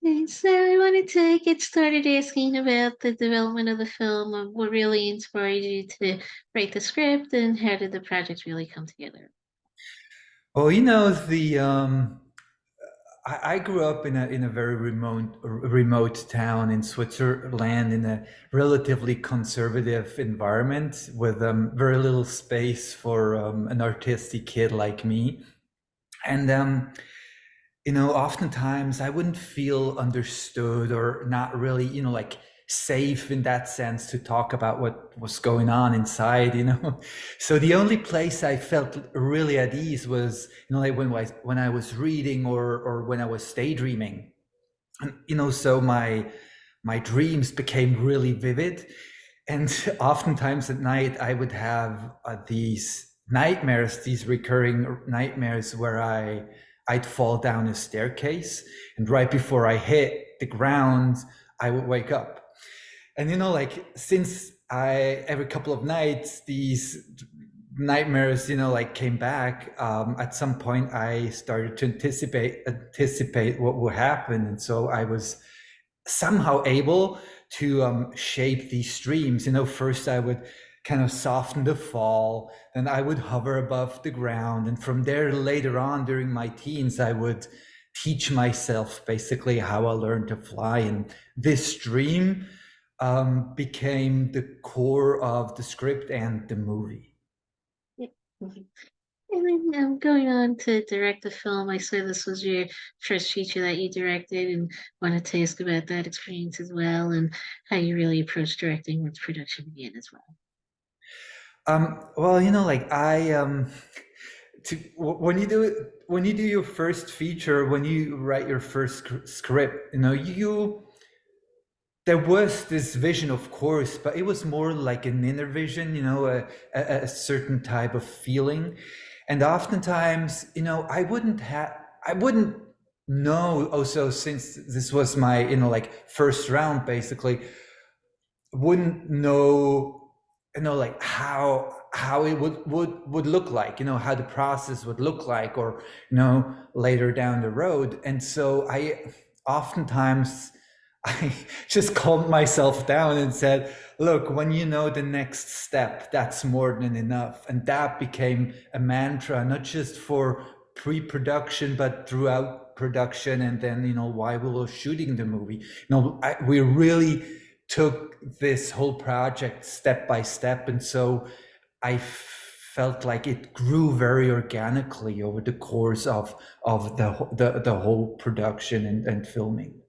Okay, so I wanted to get started asking about the development of the film. What really inspired you to write the script, and how did the project really come together? Well, you know, I grew up in a very remote town in Switzerland in a relatively conservative environment with very little space for an artistic kid like me. And oftentimes I wouldn't feel understood or not really, like safe in that sense to talk about what was going on inside. So the only place I felt really at ease was, like when I was reading or when I was daydreaming. And, so my dreams became really vivid. And oftentimes at night, I would have these nightmares, these recurring nightmares where I'd fall down a staircase, and right before I hit the ground, I would wake up. And like since I every couple of nights these nightmares, like came back. At some point, I started to anticipate what would happen, and so I was somehow able to shape these streams. First I would kind of soften the fall, then I would hover above the ground. And from there, later on during my teens, I would teach myself basically how I learned to fly. And this stream became the core of the script and the movie. Yeah. Mhm. And then going on to direct the film, I saw this was your first feature that you directed, and wanted to ask about that experience as well, and how you really approached directing once production began as well. Well, like when you do your first feature, when you write your first script, there was this vision, of course, but it was more like an inner vision, a certain type of feeling. And oftentimes, I wouldn't know also, since this was my, like first round, basically, wouldn't know, like how it would look like, how the process would look like, or later down the road. And so I oftentimes I just calmed myself down and said, look, when you know the next step, that's more than enough. And that became a mantra, not just for pre-production, but throughout production. And then, while we were shooting the movie, we really took this whole project step by step. And so I felt like it grew very organically over the course of the whole production and filming.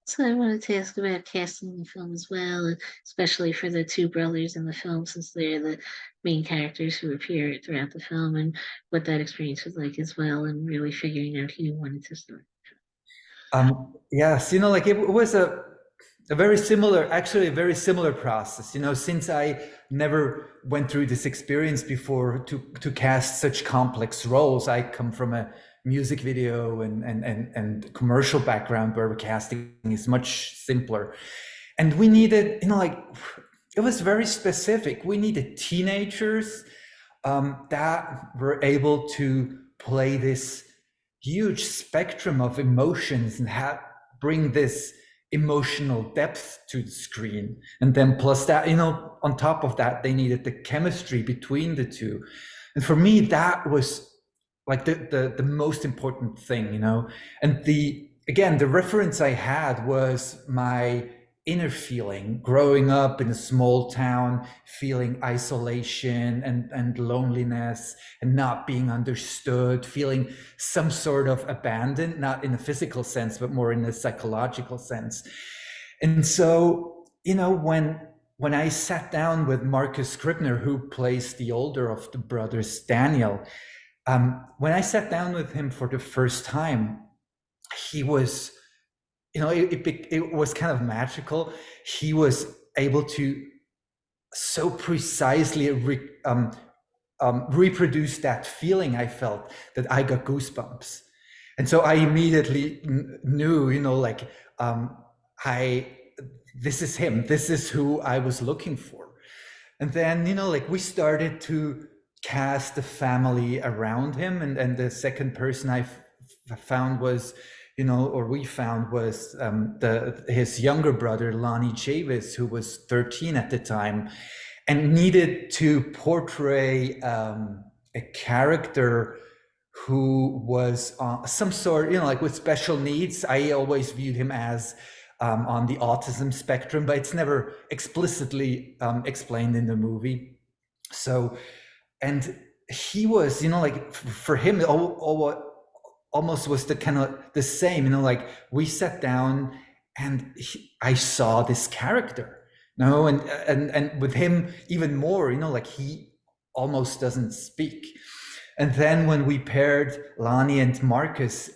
So I wanted to ask about casting in the film as well, and especially for the two brothers in the film, since they're the main characters who appear throughout the film, and what that experience was like as well, and really figuring out who you wanted to star. Yes, like it was a very similar, actually a very similar process. Since I never went through this experience before to cast such complex roles. I come from a music video and commercial background where casting is much simpler. And we needed, like it was very specific. We needed teenagers that were able to play this huge spectrum of emotions and bring this emotional depth to the screen. And then plus that, on top of that, they needed the chemistry between the two. And for me, that was like the most important thing. And the reference I had was my inner feeling growing up in a small town, feeling isolation and loneliness and not being understood, feeling some sort of abandoned, not in a physical sense, but more in a psychological sense. And so, when I sat down with Marcus Scribner, who plays the older of the brothers, Daniel, when I sat down with him for the first time, he was, it was kind of magical. He was able to so precisely reproduce that feeling I felt, that I got goosebumps. And so I immediately knew, like, I, this is him. This is who I was looking for. And then, like we started to cast the family around him. And the second person I found was or we found was his younger brother, Lonnie Chavis, who was 13 at the time, and needed to portray a character who was some sort, like with special needs. I always viewed him as on the autism spectrum, but it's never explicitly explained in the movie. So, and he was, like for him, almost was the kind of the same, like we sat down and I saw this character, and with him even more, like he almost doesn't speak. And then when we paired Lonnie and Marcus,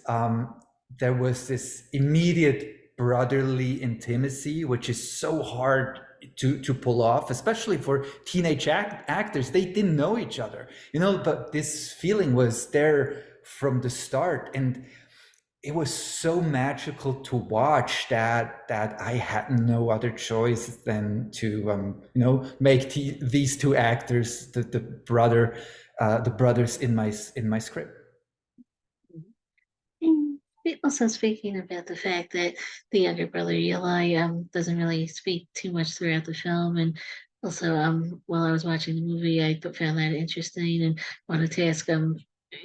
there was this immediate brotherly intimacy, which is so hard to pull off, especially for teenage actors. They didn't know each other, but this feeling was there from the start, and it was so magical to watch that I had no other choice than to make these two actors the brothers in my script. And also speaking about the fact that the younger brother Eli doesn't really speak too much throughout the film, and also while I was watching the movie, I found that interesting and wanted to ask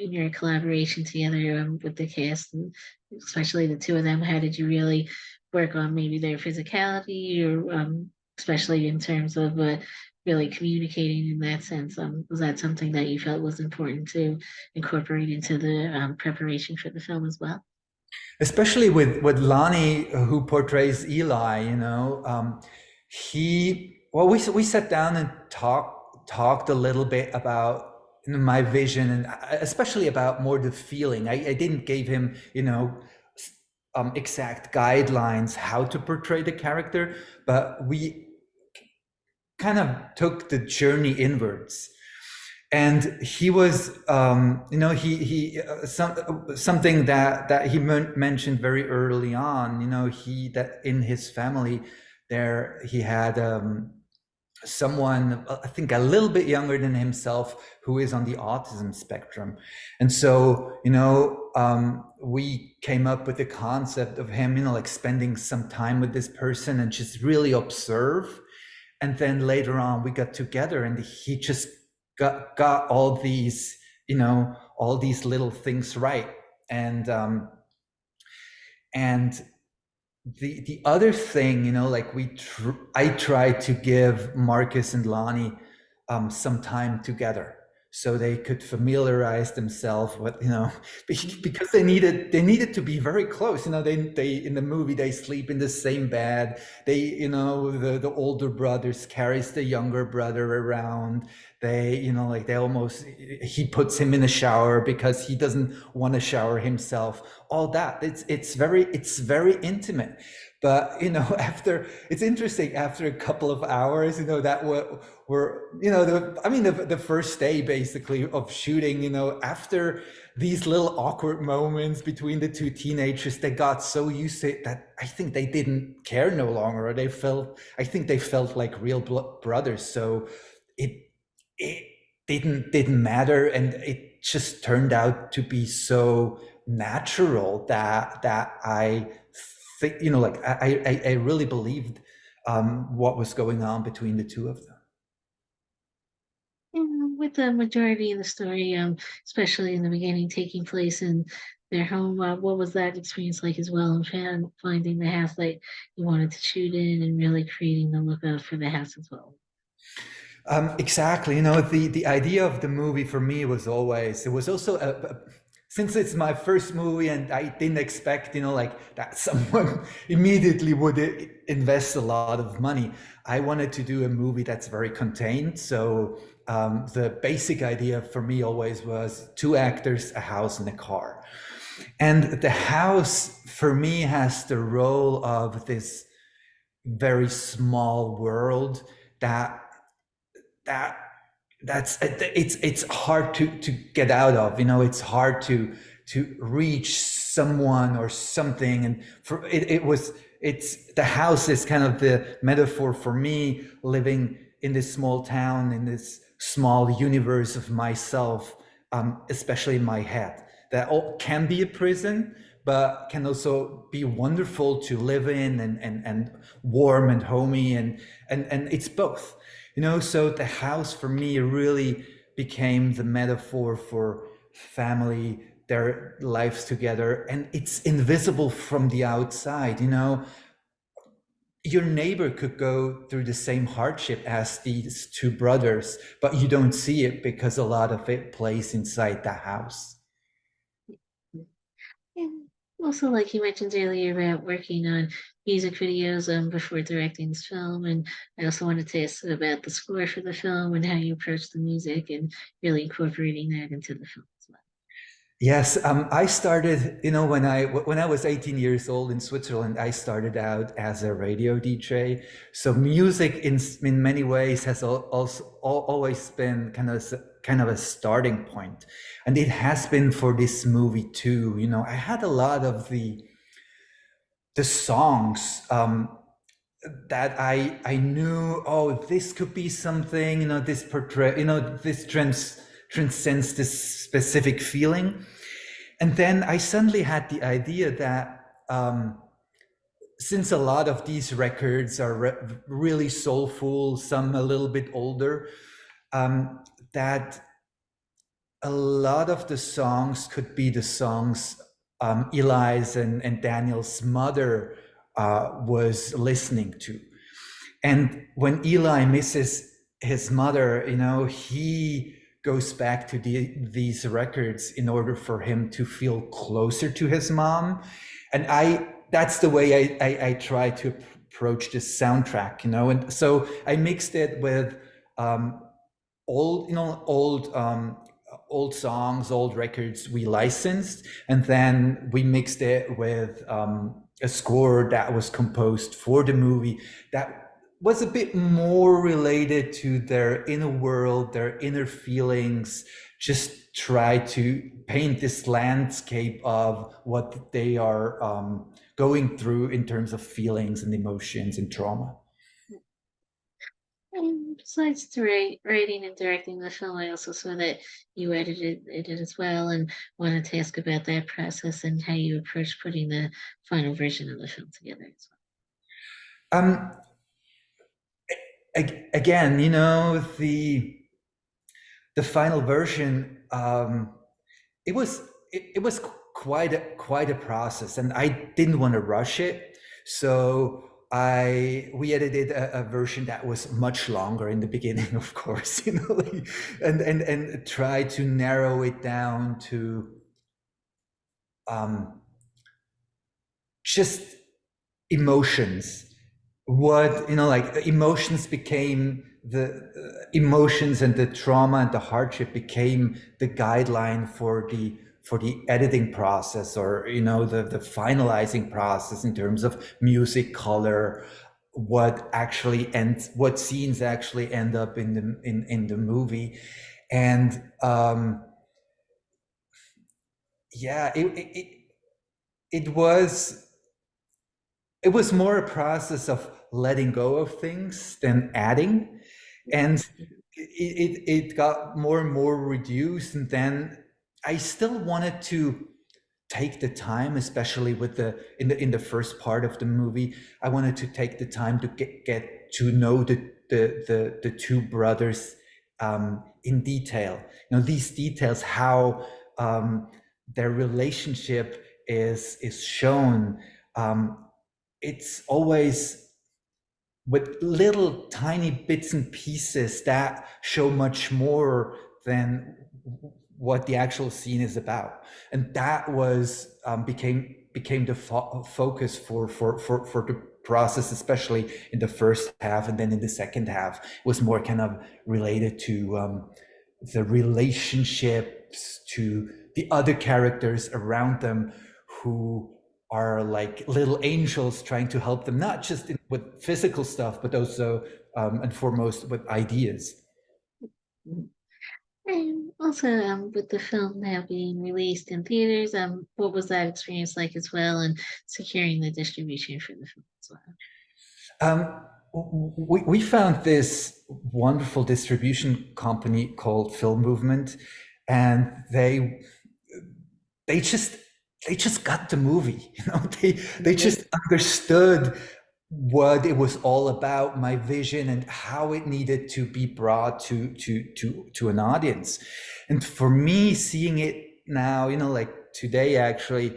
in your collaboration together with the cast, and especially the two of them, how did you really work on maybe their physicality, or especially in terms of really communicating in that sense? Was that something that you felt was important to incorporate into the preparation for the film as well? Especially with Lonnie, who portrays Eli, he well, we sat down and talked a little bit about my vision, and especially about more the feeling. I didn't give him exact guidelines how to portray the character, but we kind of took the journey inwards. And he was, something that he mentioned very early on. That in his family there he had someone, I think, a little bit younger than himself who is on the autism spectrum, and so we came up with the concept of him, like spending some time with this person and just really observe. And then later on we got together and he just got all these little things right. And the other thing, like I tried to give Marcus and Lonnie some time together so they could familiarize themselves with, because they needed to be very close. They in the movie they sleep in the same bed. They, the older brothers carries the younger brother around. They, like he puts him in a shower because he doesn't want to shower himself. All that, it's very intimate. But it's interesting, after a couple of hours, that were the first day basically of shooting, after these little awkward moments between the two teenagers, they got so used to it that I think they didn't care no longer, or I think they felt like real brothers. So it didn't matter, and it just turned out to be so natural that I think, I really believed what was going on between the two of them. And with the majority of the story, especially in the beginning, taking place in their home, what was that experience like as well? And finding the house that you wanted to shoot in, and really creating the lookout for the house as well. Exactly. The idea of the movie for me was always, it was also since it's my first movie and I didn't expect, like that someone immediately would invest a lot of money. I wanted to do a movie that's very contained. So the basic idea for me always was two actors, a house, and a car. And the house for me has the role of this very small world that that it's hard to get out of. It's hard to reach someone or something. And for it's the house is kind of the metaphor for me, living in this small town, in this small universe of myself, especially in my head, that all can be a prison, but can also be wonderful to live in and warm and homey and it's both, you know. So the house for me really became the metaphor for family, their lives together, and it's invisible from the outside, you know. Your neighbor could go through the same hardship as these two brothers, but you don't see it because a lot of it plays inside the house. And also, like you mentioned earlier about working on music videos before directing this film, and I also wanted to ask about the score for the film and how you approach the music and really incorporating that into the film as well. Yes, I started, you know, when I was 18 years old in Switzerland, I started out as a radio DJ. So music in many ways has always been kind of a starting point, and it has been for this movie too. You know, I had a lot of the songs that I knew. Oh, this could be something. You know, this portray. You know, this transcends this specific feeling. And then I suddenly had the idea that since a lot of these records are really soulful, some a little bit older, that a lot of the songs could be the songs Eli's and Daniel's mother was listening to. And when Eli misses his mother, you know, he goes back to these records in order for him to feel closer to his mom. And that's the way I try to approach this soundtrack, you know. And so I mixed it with old, you know, old songs, old records we licensed, and then we mixed it with a score that was composed for the movie that was a bit more related to their inner world, their inner feelings, just try to paint this landscape of what they are going through in terms of feelings and emotions and trauma. And besides writing and directing the film, I also saw that you edited it as well, and wanted to ask about that process and how you approach putting the final version of the film together as Um, Again, you know, the final version, it was it was quite a process, and I didn't want to rush it. So we edited a version that was much longer in the beginning, of course, you know, like, and try to narrow it down to um, just emotions. What, you know, like emotions became the emotions, and the trauma and the hardship became the guideline for the editing process, or, you know, the finalizing process in terms of music, color, what scenes actually end up in the movie. And yeah, it was it was more a process of letting go of things than adding. And it got more and more reduced. And then I still wanted to take the time, especially with in the first part of the movie, I wanted to take the time to get to know the two brothers in detail. You know, these details, how their relationship is shown. It's always with little tiny bits and pieces that show much more than what the actual scene is about, and that was became the focus for the process, especially in the first half. And then in the second half was more kind of related to the relationships, to the other characters around them, who are like little angels trying to help them, not just with physical stuff, but also and foremost with ideas. well. And also, with the film now being released in theaters, what was that experience like as well, and securing the distribution for the film as well? Um, we found this wonderful distribution company called Film Movement, and they just they just got the movie, they Right. just understood what it was all about, my vision and how it needed to be brought to an audience. And for me, seeing it now, like today, actually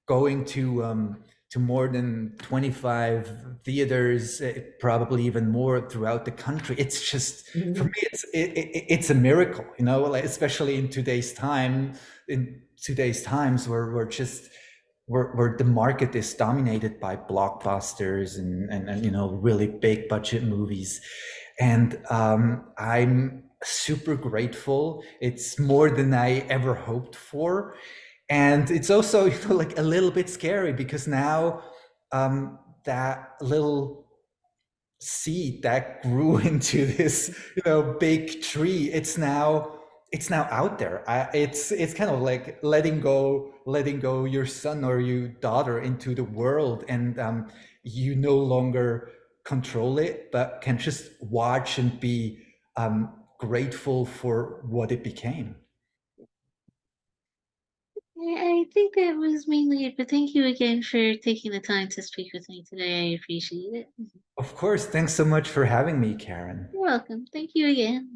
going to more than 25 theaters, probably even more throughout the country. It's just, for me, Mhm. it's a miracle, like, especially in today's times where where the market is dominated by blockbusters and really big budget movies. And I'm super grateful. It's more than I ever hoped for. And it's also like a little bit scary because now that little seed that grew into this big tree, it's now out there. It's kind of like letting go your son or your daughter into the world, and you no longer control it but can just watch and be grateful for what it became. I think that was mainly it, but thank you again for taking the time to speak with me today. I appreciate it. Of course, thanks so much for having me, Karen. You're welcome. Thank you again.